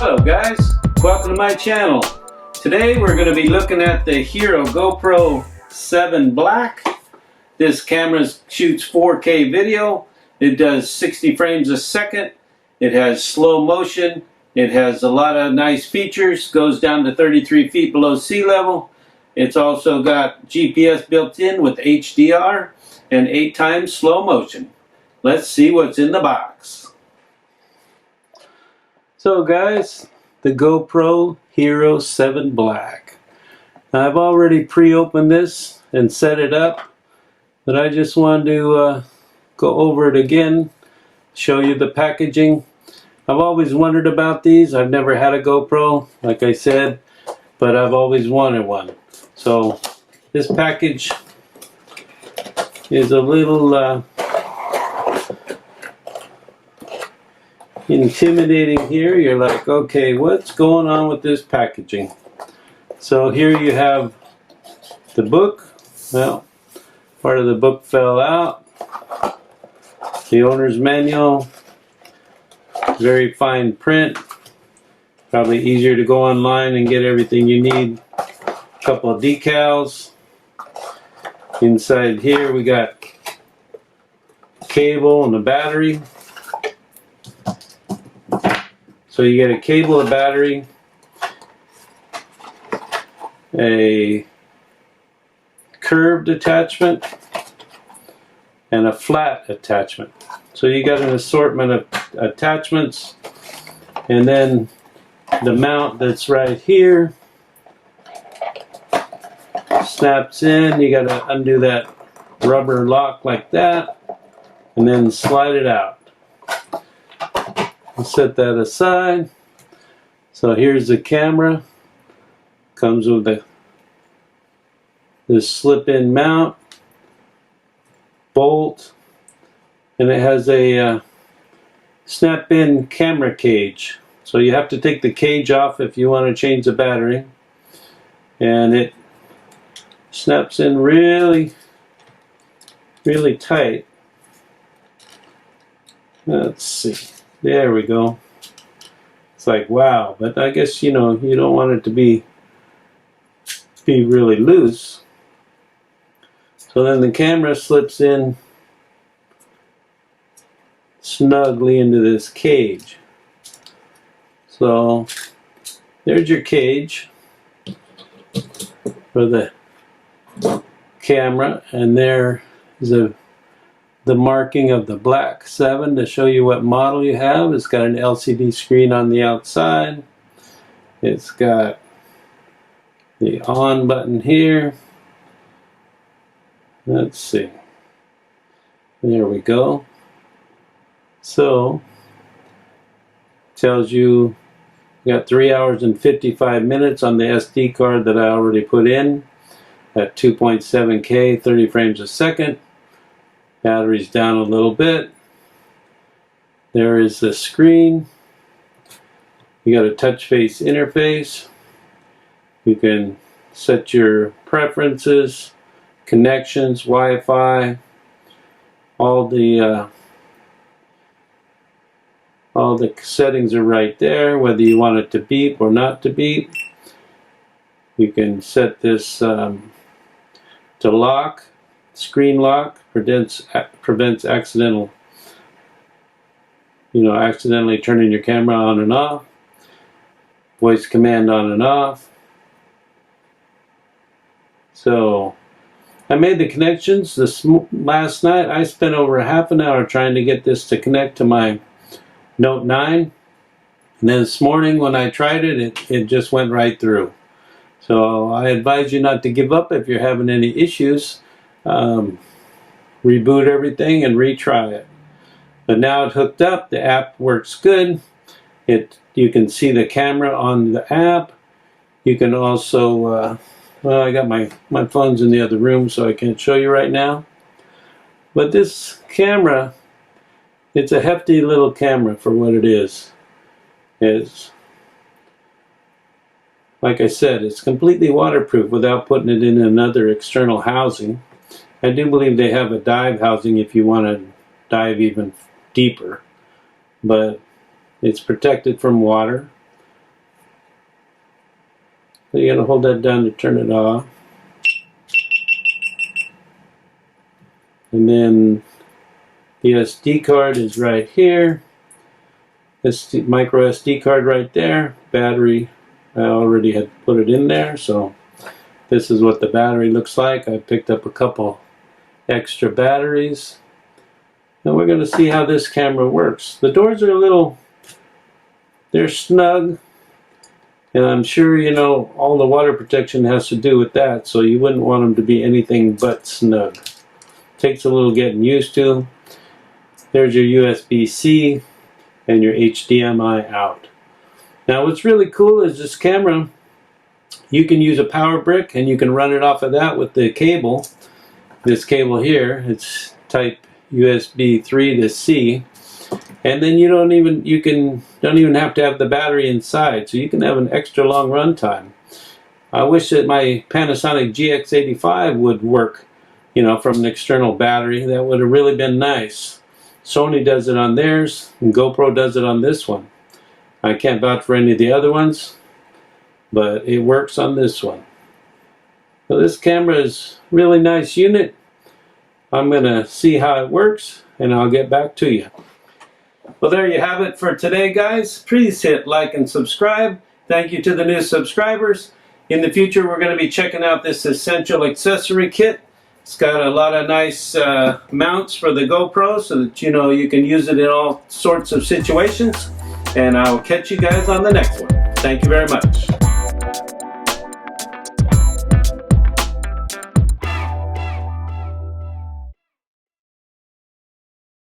Hello guys, welcome to my channel. Today we're going to be looking at the HERO GoPro 7 Black. This camera shoots 4K video. It does 60 frames a second. It has slow motion. It has a lot of nice features. Goes down to 33 feet below sea level. It's also got GPS built in with HDR and 8 times slow motion. Let's see what's in the box. So guys, the GoPro HERO 7 Black. Now, I've already pre-opened this and set it up, but I just wanted to go over it again, show you the packaging. I've always wondered about these. I've never had a GoPro, like I said, but I've always wanted one. So this package is a little intimidating here. You're like, okay, what's going on with this packaging? So here you have the book. Well, part of the book fell out. The owner's manual, very fine print, probably easier to go online and get everything you need. A couple of decals. Inside here we got cable and a battery. So you get a cable, a battery, a curved attachment, and a flat attachment. So you got an assortment of attachments, and then the mount that's right here snaps in. You got to undo that rubber lock like that, and then slide it out. We'll set that aside. So here's the camera. Comes with this slip-in mount, bolt, and it has a snap-in camera cage. So you have to take the cage off if you want to change the battery. And it snaps in really, really tight. Let's see. There we go. It's like, wow, but I guess, you know, you don't want it to be really loose. So then the camera slips in snugly into this cage. So there's your cage for the camera, and there is the marking of the Black 7 to show you what model you have. It's got an LCD screen on the outside. It's got the on button here. Let's see. There we go. So, tells you got 3 hours and 55 minutes on the SD card that I already put in at 2.7K, 30 frames a second. Battery's down a little bit. There is the screen. You got a touch face interface. You can set your preferences, connections, Wi-Fi, all the settings are right there, whether you want it to beep or not to beep. You can set this to lock, screen lock, prevents accidental, accidentally turning your camera on and off. Voice command on and off. So I made the connections last night. I spent over half an hour trying to get this to connect to my Note 9, and then this morning when I tried it, it just went right through. So I advise you not to give up if you're having any issues. Reboot everything and retry it. But now it's hooked up, the app works good. You can see the camera on the app. You can also, well, I got my phone's in the other room, so I can't show you right now. But this camera, it's a hefty little camera for what it is. It's, like I said, it's completely waterproof without putting it in another external housing. I do believe they have a dive housing if you want to dive even deeper, but it's protected from water. So you're going to hold that down to turn it off. And then the SD card is right here. This micro SD card right there. Battery, I already had put it in there, so this is what the battery looks like. I picked up a couple extra batteries. And we're going to see how this camera works. The doors are a little, they're snug. And I'm sure you know all the water protection has to do with that, so you wouldn't want them to be anything but snug. Takes a little getting used to. There's your USB-C and your HDMI out. Now what's really cool is this camera, you can use a power brick and you can run it off of that with the cable. This cable here, it's type USB 3 to C. And then you don't even have to have the battery inside, so you can have an extra long run time. I wish that my Panasonic GX85 would work, you know, from an external battery. That would have really been nice. Sony does it on theirs, and GoPro does it on this one. I can't vouch for any of the other ones, but it works on this one. So this camera is a really nice unit. I'm going to see how it works, and I'll get back to you. Well, there you have it for today, guys. Please hit like and subscribe. Thank you to the new subscribers. In the future, we're going to be checking out this essential accessory kit. It's got a lot of nice mounts for the GoPro so that you can use it in all sorts of situations. And I will catch you guys on the next one. Thank you very much.